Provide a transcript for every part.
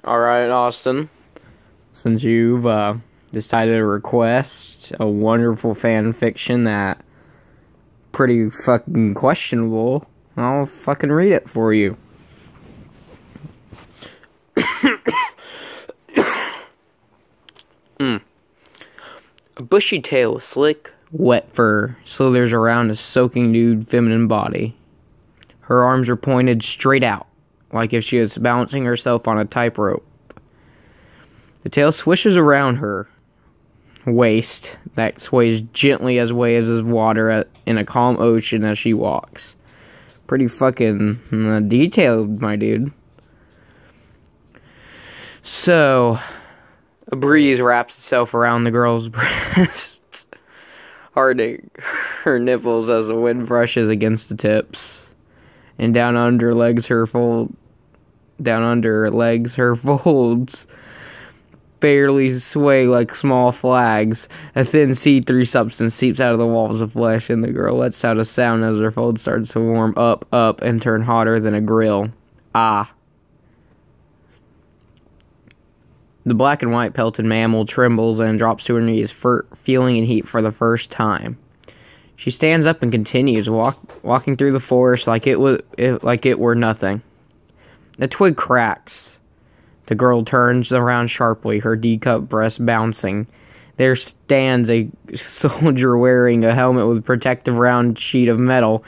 Alright, Austin. Since you've decided to request a wonderful fan fiction that pretty fucking questionable, I'll fucking read it for you. A bushy tail with slick, wet fur slithers around a soaking nude feminine body. Her arms are pointed straight out, like if she was balancing herself on a tightrope. The tail swishes around her waist that sways gently as waves of water in a calm ocean as she walks. Pretty fucking detailed, my dude. So, a breeze wraps itself around the girl's breasts, hardening her nipples as the wind brushes against the tips. And down under her legs her folds barely sway like small flags. A thin see-through substance seeps out of the walls of flesh, and the girl lets out a sound as her folds start to warm up, and turn hotter than a grill. Ah. The black and white pelted mammal trembles and drops to her knees, feeling in heat for the first time. She stands up and continues, walking through the forest like it were nothing. A twig cracks. The girl turns around sharply, her D-cup breast bouncing. There stands a soldier wearing a helmet with a protective round sheet of metal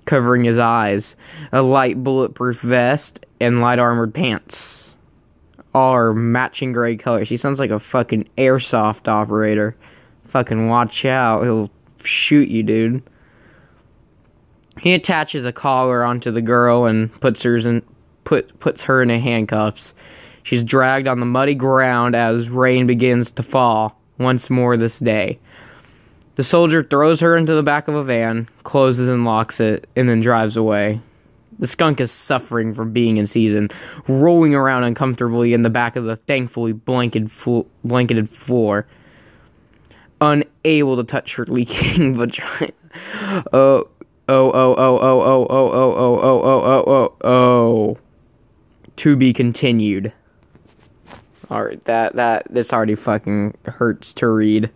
covering his eyes, a light bulletproof vest, and light armored pants. All are matching gray colors. He sounds like a fucking airsoft operator. Fucking watch out, he'll shoot you, dude. He attaches a collar onto the girl and puts her in handcuffs. She's dragged on the muddy ground as rain begins to fall once more this day. The soldier throws her into the back of a van, closes and locks it, and then drives away. The skunk is suffering from being in season, rolling around uncomfortably in the back of the thankfully blanketed floor, unable to touch her leaking vagina. Oh. To be continued. Alright, this already fucking hurts to read.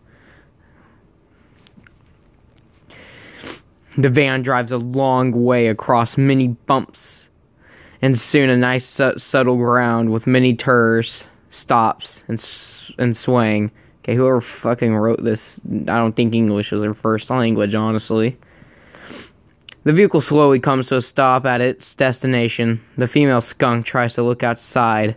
The van drives a long way across many bumps, and soon a nice subtle ground with many turns stops and swaying. Okay, whoever fucking wrote this, I don't think English was their first language, honestly. The vehicle slowly comes to a stop at its destination. The female skunk tries to look outside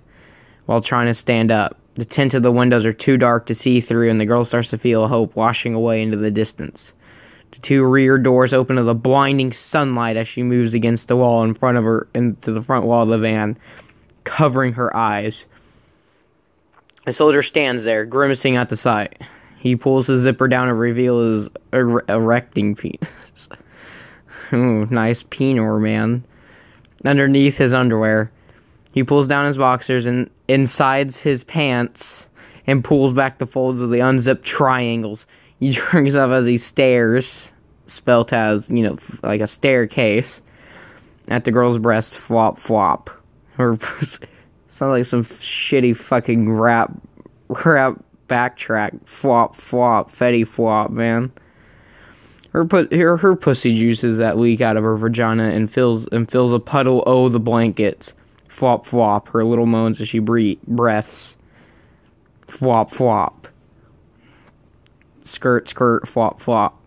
while trying to stand up. The tint of the windows are too dark to see through, and the girl starts to feel hope washing away into the distance. The two rear doors open to the blinding sunlight as she moves against the wall in front of her, into the front wall of the van, covering her eyes. The soldier stands there, grimacing at the sight. He pulls his zipper down and reveals his erecting penis. Ooh, nice penor, man. Underneath his underwear, he pulls down his boxers and insides his pants and pulls back the folds of the unzipped triangles. He jerks up as he stares, spelt as, like a staircase, at the girl's breast. Flop, flop. Her sounds like some shitty fucking rap backtrack. Flop, flop, fetty flop, man. Her pussy juices that leak out of her vagina and fills a puddle o' the blankets. Flop, flop. Her little moans as she breaths. Flop, flop. Skirt, skirt, flop, flop.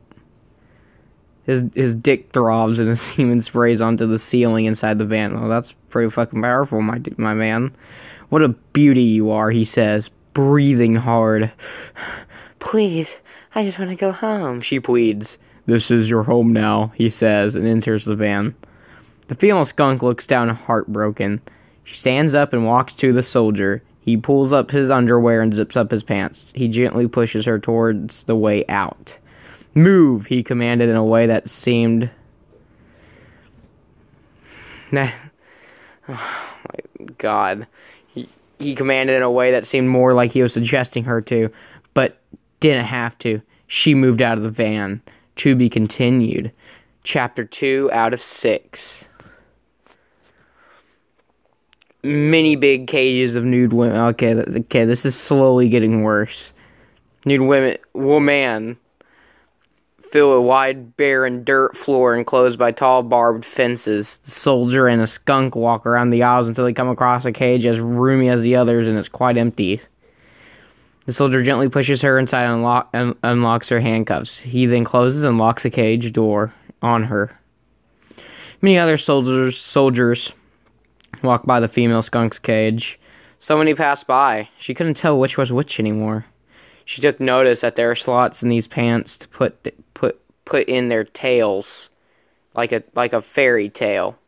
His dick throbs and his semen sprays onto the ceiling inside the van. Oh, that's pretty fucking powerful, my man. What a beauty you are, he says, breathing hard. Please, I just want to go home, she pleads. This is your home now, he says, and enters the van. The female skunk looks down heartbroken. She stands up and walks to the soldier. He pulls up his underwear and zips up his pants. He gently pushes her towards the way out. Move, he commanded in a way that seemed... Oh my god. He commanded in a way that seemed more like he was suggesting her to, but didn't have to. She moved out of the van. To be continued. Chapter 2 out of 6. many big cages of nude women. Okay, this is slowly getting worse. Nude woman fill a wide, barren dirt floor enclosed by tall, barbed fences. The soldier and a skunk walk around the aisles until they come across a cage as roomy as the others, and it's quite empty. The soldier gently pushes her inside and unlocks her handcuffs. He then closes and locks the cage door on her. Many other soldiers walk by the female skunk's cage. So many passed by. She couldn't tell which was which anymore. She took notice that there are slots in these pants to put in their tails, like a fairy tale,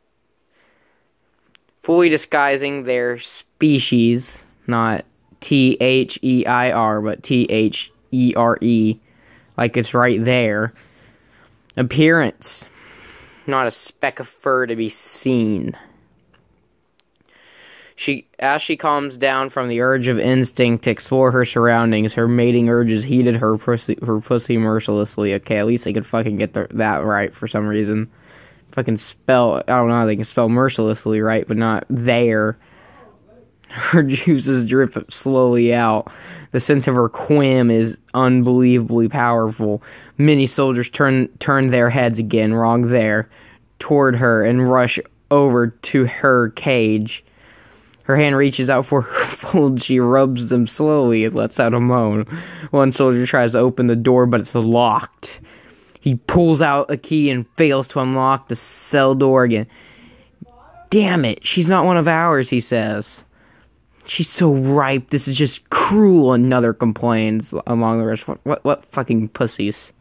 fully disguising their species, not T-H-E-I-R, but T-H-E-R-E, like it's right there. Appearance, not a speck of fur to be seen. As she calms down from the urge of instinct to explore her surroundings, her mating urges heated her pussy mercilessly. Okay, at least they could fucking get that right for some reason. Fucking spell, I don't know how they can spell mercilessly right, but not there. Her juices drip slowly out. The scent of her quim is unbelievably powerful. Many soldiers turn their heads again, wrong there, toward her and rush over to her cage. Her hand reaches out for her folds. She rubs them slowly and lets out a moan. One soldier tries to open the door, but it's locked. He pulls out a key and fails to unlock the cell door again. Damn it, she's not one of ours, he says. She's so ripe, this is just cruel, another complains among the rest. What fucking pussies.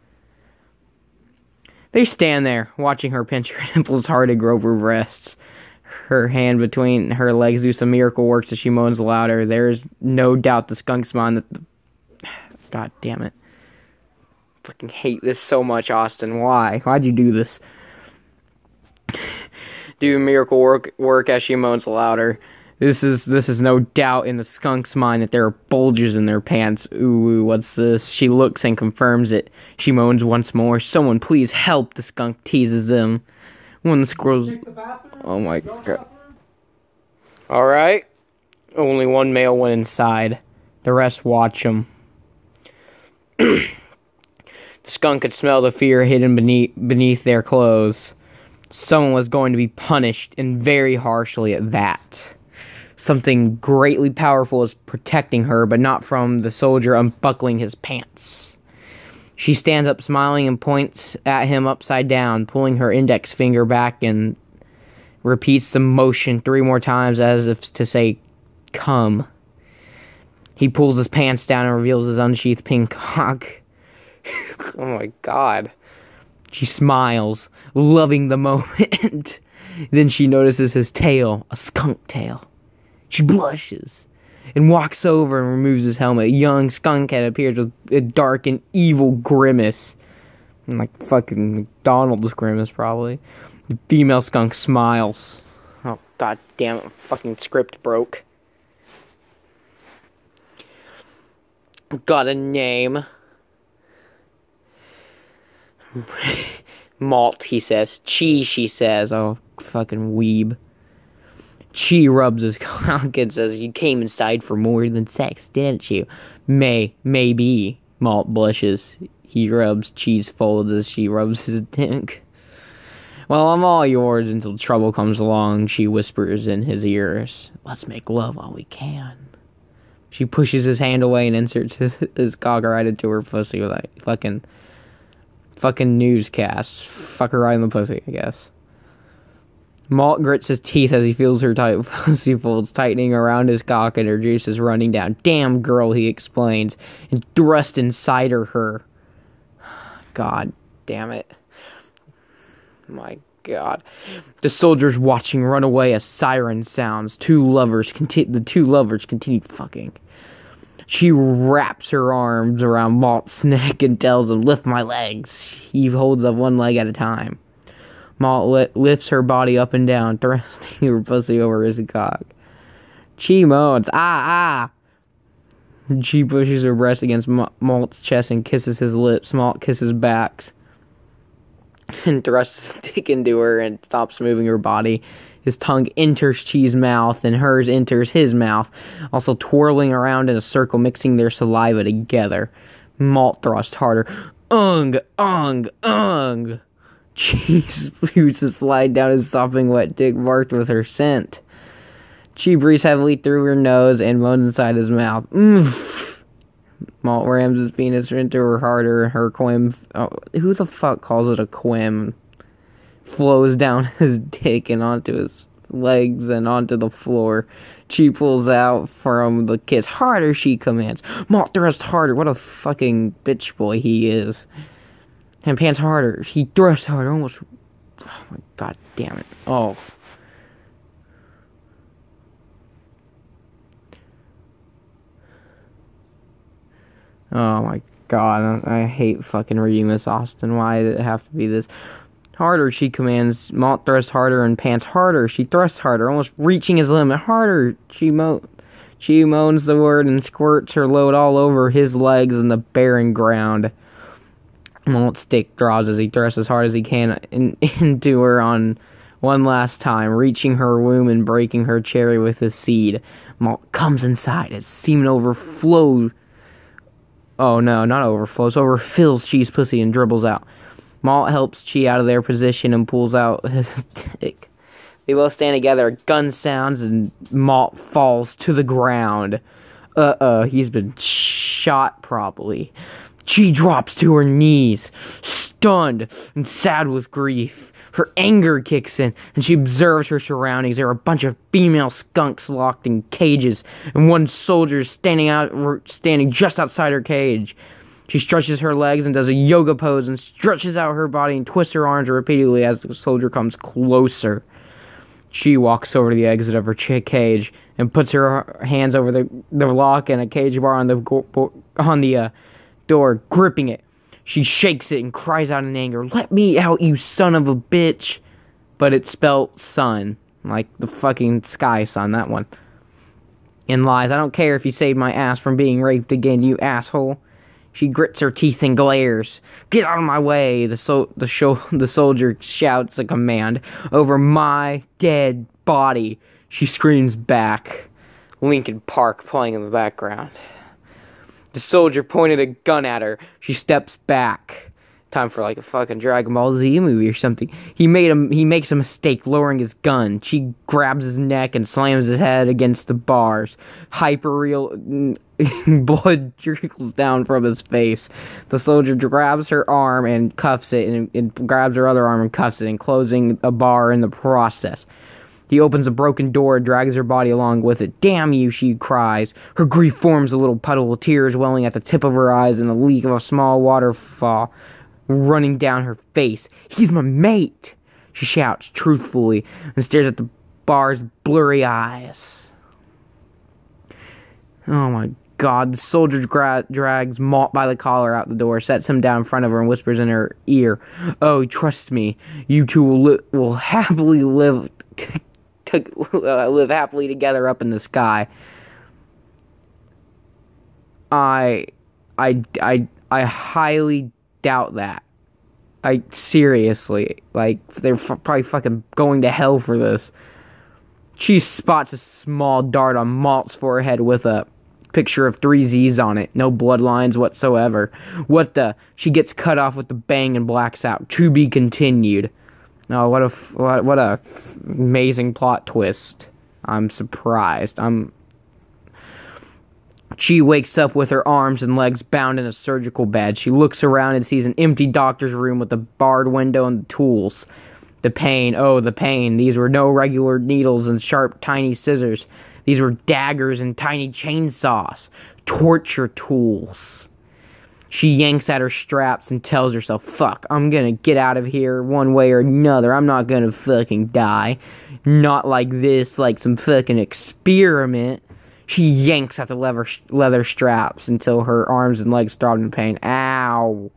They stand there, watching her pinch her nipples hard and grope her breasts. Her hand between her legs do some miracle works as she moans louder. There's no doubt the skunk's mind that God damn it. Fucking hate this so much, Austin. Why? Why'd you do this? Do miracle work as she moans louder. This is no doubt in the skunk's mind that there are bulges in their pants. Ooh, what's this? She looks and confirms it. She moans once more. Someone please help, the skunk teases them. One of the squirrels... Oh my god. Alright. Only one male went inside. The rest watch him. The skunk could smell the fear hidden beneath their clothes. Someone was going to be punished, and very harshly at that. Something greatly powerful is protecting her, but not from the soldier unbuckling his pants. She stands up smiling and points at him upside down, pulling her index finger back and repeats the motion 3 more times as if to say, come. He pulls his pants down and reveals his unsheathed pink cock. Oh my god. She smiles, loving the moment. Then she notices his tail, a skunk tail. She blushes and walks over and removes his helmet. A young skunk head appears with a dark and evil grimace. Like fucking McDonald's grimace, probably. The female skunk smiles. Oh, god damn it. Fucking script broke. Got a name. Malt, he says. Cheese, she says. Oh, fucking weeb. Chi rubs his cock and says, you came inside for more than sex, didn't you? Maybe. Malt blushes. He rubs Chi's folds as she rubs his dick. Well, I'm all yours until trouble comes along, she whispers in his ears. Let's make love while we can. She pushes his hand away and inserts his cock right into her pussy with like fucking newscast. Fuck her right in the pussy, I guess. Malt grits his teeth as he feels her tight pussy folds tightening around his cock and her juice is running down. Damn girl, he explains, and thrust inside her. God damn it. My god. The soldiers watching run away as siren sounds. The two lovers continue fucking. She wraps her arms around Malt's neck and tells him, lift my legs. He holds up one leg at a time. Malt lifts her body up and down, thrusting her pussy over his cock. Chi moans, ah. She pushes her breast against Malt's chest and kisses his lips. Malt kisses backs and thrusts his dick into her and stops moving her body. His tongue enters Chi's mouth, and hers enters his mouth, also twirling around in a circle, mixing their saliva together. Malt thrusts harder. Ung, ung, ung. Chi spoots to slide down his sopping wet dick marked with her scent. Chi breathes heavily through her nose and moans inside his mouth. Oof. Malt rams his penis into her harder. Her quim... Oh, who the fuck calls it a quim? Flows down his dick and onto his legs and onto the floor. Chi pulls out from the kiss. Harder, she commands. Malt thrusts harder. What a fucking bitch boy he is. And pants harder. He thrusts harder. Almost... Oh my god damn it. Oh. Oh my god, I hate fucking reading this, Austin. Why did it have to be this? Harder, she commands. Malt thrusts harder and pants harder. She thrusts harder, almost reaching his limit. Harder, she moans the word and squirts her load all over his legs and the barren ground. Malt's dick draws as he thrusts as hard as he can into her on one last time, reaching her womb and breaking her cherry with his seed. Malt comes inside as semen overflows. Oh no, not overflows, overfills Chi's pussy and dribbles out. Malt helps Chi out of their position and pulls out his dick. They both stand together, a gun sounds, and Malt falls to the ground. He's been shot probably. Chi drops to her knees, stunned and sad with grief. Her anger kicks in, and she observes her surroundings. There are a bunch of female skunks locked in cages, and one soldier standing just outside her cage. She stretches her legs and does a yoga pose and stretches out her body and twists her arms repeatedly as the soldier comes closer. She walks over to the exit of her cage and puts her hands over the lock and a cage bar on the door, gripping it. She shakes it and cries out in anger, "Let me out, you son of a bitch!" But it's spelled son, like the fucking sky sun, that one. And lies, "I don't care if you saved my ass from being raped again, you asshole." She grits her teeth and glares. "Get out of my way!" The soldier shouts a command. "Over my dead body!" She screams back. Linkin Park playing in the background. The soldier pointed a gun at her. She steps back. Time for like a fucking Dragon Ball Z movie or something. He makes a mistake, lowering his gun. She grabs his neck and slams his head against the bars. Hyperreal blood trickles down from his face. The soldier grabs her arm and cuffs it, and grabs her other arm and cuffs it, and closing a bar in the process. He opens a broken door and drags her body along with it. "Damn you," she cries. Her grief forms a little puddle of tears welling at the tip of her eyes and a leak of a small waterfall running down her face. "He's my mate," she shouts truthfully and stares at the bar's blurry eyes. Oh my god. The soldier drags Malt by the collar out the door, sets him down in front of her and whispers in her ear, "Oh, trust me, you two will happily live happily together up in the sky." I highly doubt that. Seriously, like, they're probably fucking going to hell for this. She spots a small dart on Malt's forehead with a picture of 3 Z's on it. No bloodlines whatsoever. What the? She gets cut off with a bang and blacks out. To be continued. Oh, what a amazing plot twist. I'm surprised. She wakes up with her arms and legs bound in a surgical bed. She looks around and sees an empty doctor's room with a barred window and the tools. The pain, oh, the pain. These were no regular needles and sharp, tiny scissors. These were daggers and tiny chainsaws. Torture tools. She yanks at her straps and tells herself, "Fuck, I'm gonna get out of here one way or another. I'm not gonna fucking die. Not like this, like some fucking experiment." She yanks at the leather straps until her arms and legs throb in pain. Ow.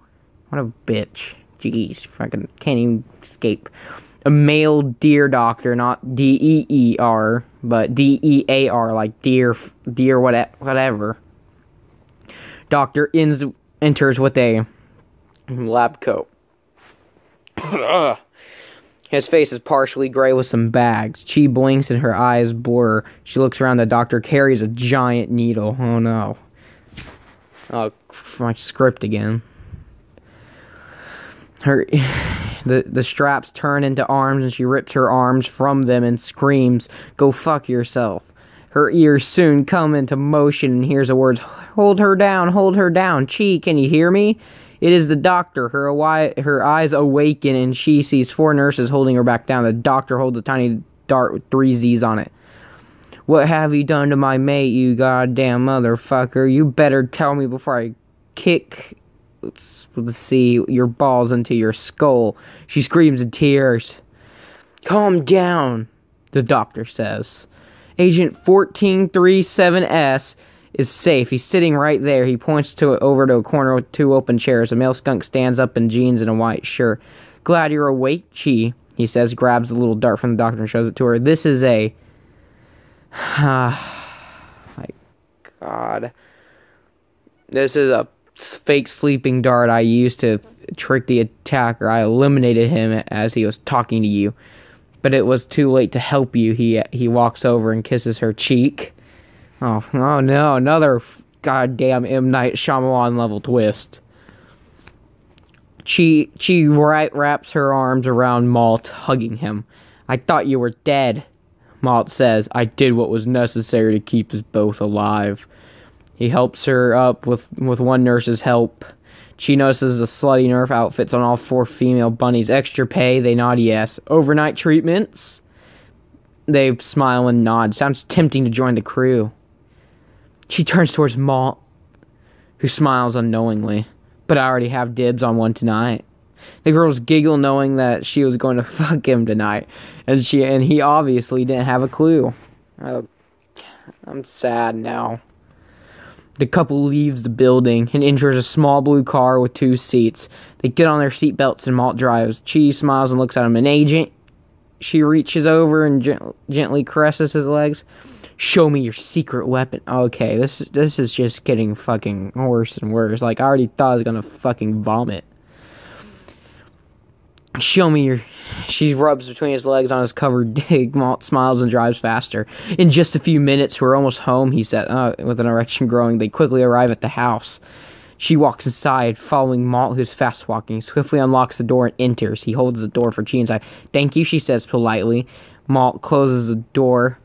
What a bitch. Jeez, fucking can't even escape. A male deer doctor, not D-E-E-R, but D-E-A-R, like deer, whatever. Doctor enters with a lab coat. His face is partially gray with some bags. Chi blinks and her eyes blur. She looks around. The doctor carries a giant needle. Oh no. Oh, my script again. The straps turn into arms and she rips her arms from them and screams, "Go fuck yourself." Her ears soon come into motion and hears the words, hold her down, Chi, can you hear me?" It is the doctor. Her eyes awaken and she sees 4 nurses holding her back down. The doctor holds a tiny dart with 3 Z's on it. "What have you done to my mate, you goddamn motherfucker? You better tell me before I kick, let's see, your balls into your skull." She screams in tears. "Calm down," the doctor says. "Agent 1437S is safe. He's sitting right there." He points over to a corner with 2 open chairs. A male skunk stands up in jeans and a white shirt. "Glad you're awake, Chi," he says, grabs the little dart from the doctor and shows it to her. "This is a..." My God. "This is a fake sleeping dart I used to trick the attacker. I eliminated him as he was talking to you. But it was too late to help you." He walks over and kisses her cheek. Oh no, another goddamn M. Night Shyamalan level twist. Chi wraps her arms around Malt, hugging him. "I thought you were dead," Malt says. "I did what was necessary to keep us both alive." He helps her up with 1 nurse's help. She notices the slutty Nerf outfits on all 4 female bunnies. "Extra pay?" They nod yes. "Overnight treatments?" They smile and nod. Sounds tempting to join the crew. She turns towards Malt, who smiles unknowingly. "But I already have dibs on one tonight." The girls giggle knowing that she was going to fuck him tonight. And he obviously didn't have a clue. Oh, I'm sad now. The couple leaves the building and enters a small blue car with 2 seats. They get on their seatbelts and Malt drives. Chi smiles and looks at him. "An agent?" She reaches over and gently caresses his legs. "Show me your secret weapon." Okay, this is just getting fucking worse and worse. Like, I already thought I was gonna fucking vomit. "Show me your..." She rubs between his legs on his covered dig. Malt smiles and drives faster. "In just a few minutes, we're almost home," he said, with an erection growing. They quickly arrive at the house. She walks inside, following Malt, who's fast walking. Swiftly unlocks the door and enters. He holds the door for Chi inside. "Thank you," she says politely. Malt closes the door.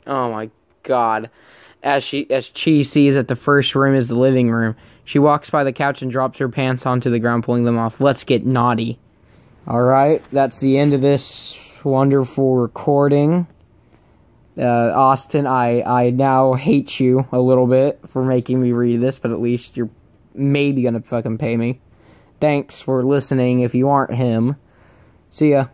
Oh my God. As Chi sees that the first room is the living room, she walks by the couch and drops her pants onto the ground, pulling them off. Let's get naughty. Alright, that's the end of this wonderful recording. Austin, I now hate you a little bit for making me read this, but at least you're maybe gonna fucking pay me. Thanks for listening if you aren't him. See ya.